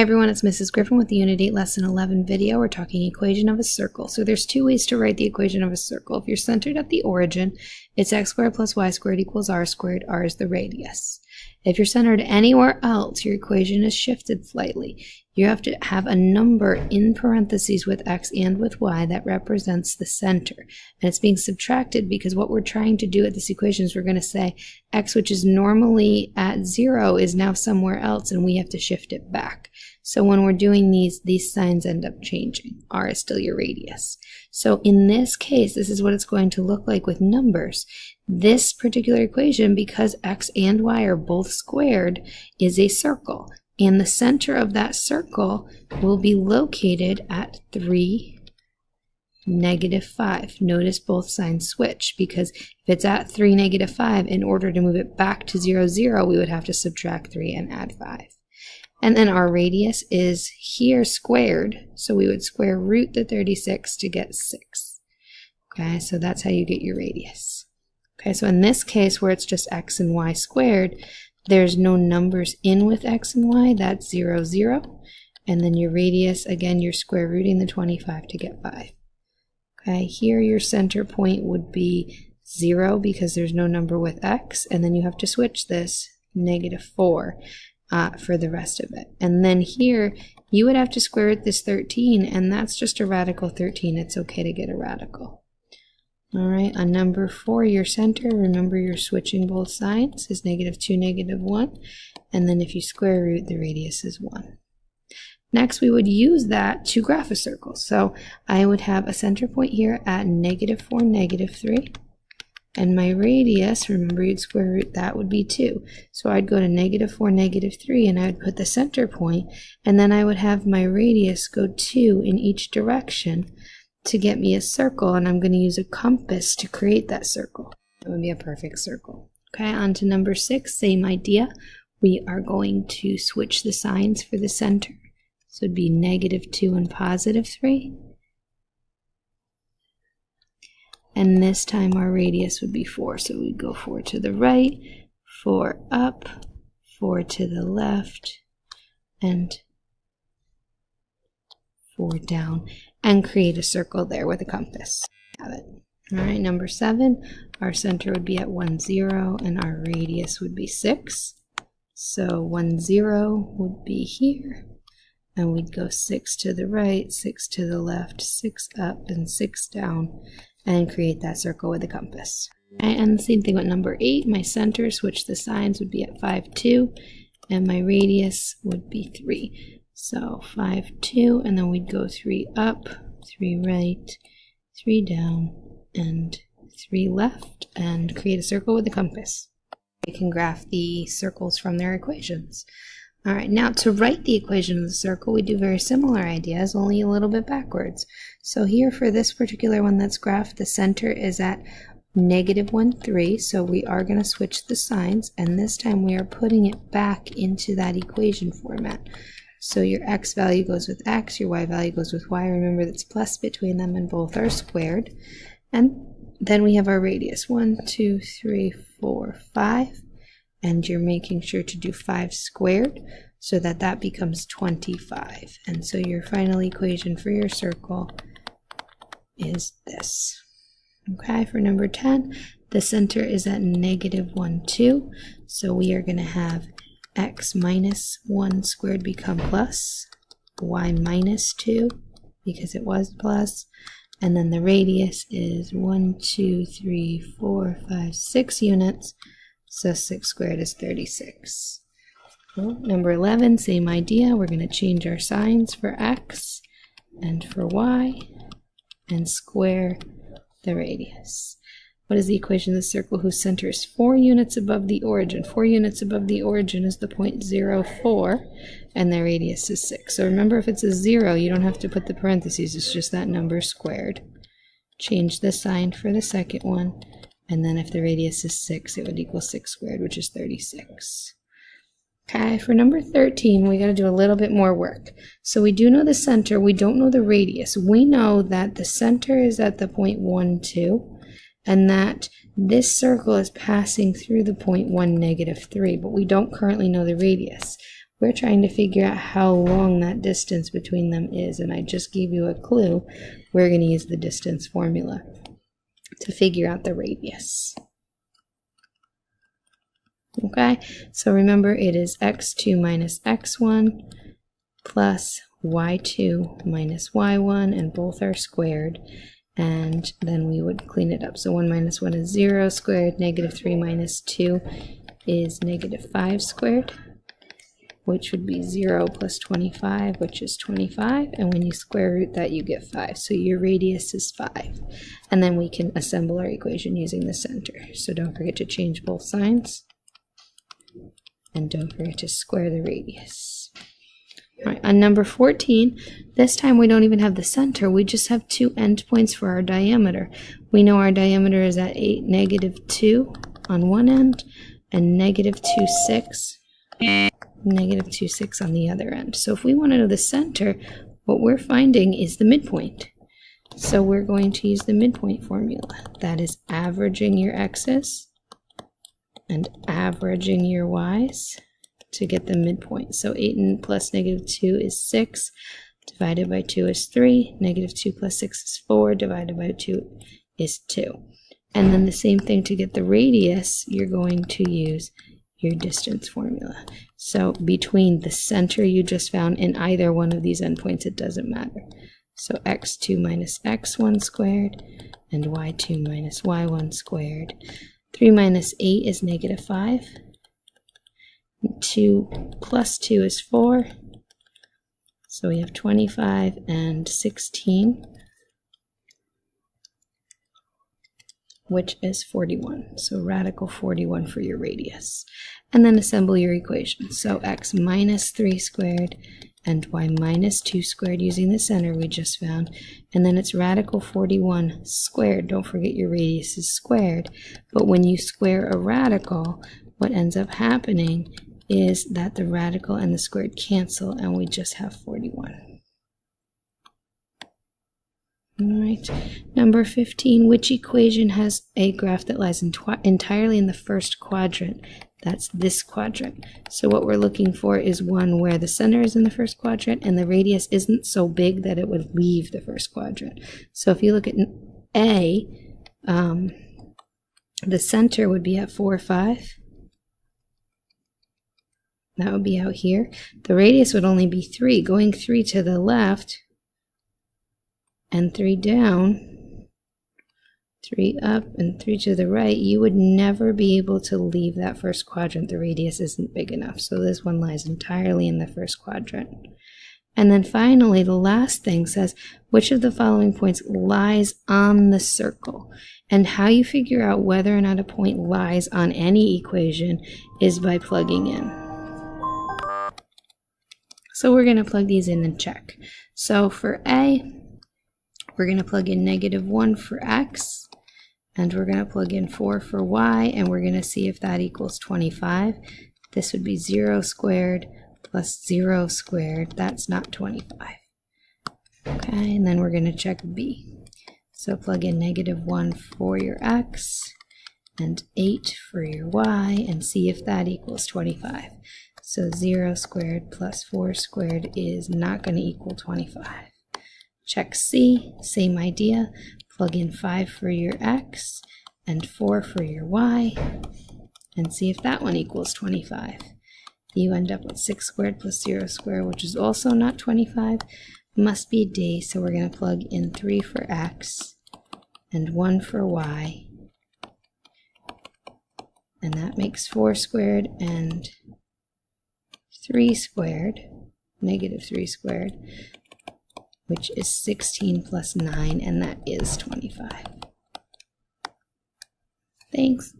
everyone, it's Mrs. Griffin with the Unit 8 Lesson 11 video. We're talking equation of a circle. So there's two ways to write the equation of a circle. If you're centered at the origin, it's x squared plus y squared equals r squared. R is the radius. If you're centered anywhere else, your equation is shifted slightly. You have to have a number in parentheses with x and with y that represents the center. And it's being subtracted because what we're trying to do at this equation is we're going to say x, which is normally at 0, is now somewhere else, and we have to shift it back. So when we're doing these signs end up changing. R is still your radius. So in this case, this is what it's going to look like with numbers. This particular equation, because x and y are both squared, is a circle. And the center of that circle will be located at 3, -5. Notice both signs switch, because if it's at 3, -5, in order to move it back to 0, 0, we would have to subtract 3 and add 5. And then our radius is here squared, so we would square root the 36 to get 6. Okay, so that's how you get your radius. Okay, so in this case where it's just x and y squared, there's no numbers in with x and y, that's 0, 0. And then your radius, again, you're square rooting the 25 to get 5. Okay, here your center point would be 0 because there's no number with x, and then you have to switch this -4 for the rest of it. And then here, you would have to square root this 13, and that's just a radical 13. It's okay to get a radical. All right, on number 4, your center, remember you're switching both sides, is -2, -1, and then if you square root, the radius is 1. Next, we would use that to graph a circle. So I would have a center point here at -4, -3, and my radius, remember you'd square root, that would be 2. So I'd go to -4, -3, and I would put the center point, and then I would have my radius go 2 in each direction to get me a circle, and I'm going to use a compass to create that circle. It would be a perfect circle. Okay, on to number 6, same idea. We are going to switch the signs for the center. So it'd be -2 and +3. And this time our radius would be 4, so we'd go 4 to the right, 4 up, 4 to the left, and 4 down, and create a circle there with a compass. Have it. All right, number 7, our center would be at 1, 0, and our radius would be 6. So 1, 0 would be here, and we'd go 6 to the right, 6 to the left, 6 up, and 6 down, and create that circle with a compass. And the same thing with number 8, my center, switch the signs, would be at 5, 2, and my radius would be 3. So 5, 2, and then we'd go 3 up, 3 right, 3 down, and 3 left, and create a circle with a compass. You can graph the circles from their equations. All right, now to write the equation of the circle, we do very similar ideas, only a little bit backwards. So here for this particular one that's graphed, the center is at -1, 3, so we are going to switch the signs, and this time we are putting it back into that equation format. So your x value goes with x, your y value goes with y. Remember that's plus between them, and both are squared. And then we have our radius, 1, 2, 3, 4, 5. And you're making sure to do 5 squared so that that becomes 25. And so your final equation for your circle is this. Okay, for number 10, the center is at -1, 2. So we are going to have x minus 1 squared become plus, y minus 2 because it was plus, and then the radius is 1, 2, 3, 4, 5, 6 units, so 6 squared is 36. Well, number 11, same idea. We're going to change our signs for x and for y and square the radius. What is the equation of the circle whose center is 4 units above the origin? 4 units above the origin is the point 0, 4, and the radius is 6. So remember, if it's a 0, you don't have to put the parentheses. It's just that number squared. Change the sign for the second one, and then if the radius is 6, it would equal 6 squared, which is 36. Okay, for number 13, we got to do a little bit more work. So we do know the center. We don't know the radius. We know that the center is at the point 1, 2. And that this circle is passing through the point 1, -3, but we don't currently know the radius. We're trying to figure out how long that distance between them is, and I just gave you a clue. We're going to use the distance formula to figure out the radius. Okay, so remember it is x2 minus x1 plus y2 minus y1, and both are squared, and then we would clean it up. So 1 minus 1 is 0 squared, negative 3 minus 2 is negative 5 squared, which would be 0 plus 25, which is 25, and when you square root that you get 5. So your radius is 5. And then we can assemble our equation using the center. So don't forget to change both signs. And don't forget to square the radius. All right, on number 14, this time we don't even have the center. We just have 2 endpoints for our diameter. We know our diameter is at negative 2 on one end and negative 2, 6. Negative 2, 6 on the other end. So if we want to know the center, what we're finding is the midpoint. So we're going to use the midpoint formula. That is averaging your x's and averaging your y's to get the midpoint. So 8 plus negative 2 is 6, divided by 2 is 3, negative 2 plus 6 is 4, divided by 2 is 2. And then the same thing to get the radius, you're going to use your distance formula. So between the center you just found and either one of these endpoints, it doesn't matter. So x2 minus x1 squared and y2 minus y1 squared. 3 minus 8 is negative 5. 2 plus 2 is 4. So we have 25 and 16, which is 41. So radical 41 for your radius. And then assemble your equation. So x minus 3 squared and y minus 2 squared using the center we just found. And then it's radical 41 squared. Don't forget your radius is squared. But when you square a radical, what ends up happening is that the radical and the squared cancel, and we just have 41. All right, number 15, which equation has a graph that lies entirely in the first quadrant? That's this quadrant. So what we're looking for is one where the center is in the first quadrant and the radius isn't so big that it would leave the first quadrant. So if you look at A, the center would be at 4, 5. That would be out here. The radius would only be 3. Going 3 to the left and 3 down, 3 up and 3 to the right, you would never be able to leave that first quadrant. The radius isn't big enough. So this one lies entirely in the first quadrant. And then finally, the last thing says, which of the following points lies on the circle? And how you figure out whether or not a point lies on any equation is by plugging in. So we're going to plug these in and check. So for A, we're going to plug in negative 1 for x, and we're going to plug in 4 for y, and we're going to see if that equals 25. This would be 0 squared plus 0 squared. That's not 25. Okay, and then we're going to check B. So plug in negative 1 for your x and 8 for your y, and see if that equals 25. So 0 squared plus 4 squared is not going to equal 25. Check C, same idea. Plug in 5 for your x and 4 for your y, and see if that one equals 25. You end up with 6 squared plus 0 squared, which is also not 25. Must be D, so we're going to plug in 3 for x and 1 for y, and that makes 4 squared and 3 squared, negative 3 squared, which is 16 plus 9, and that is 25. Thanks.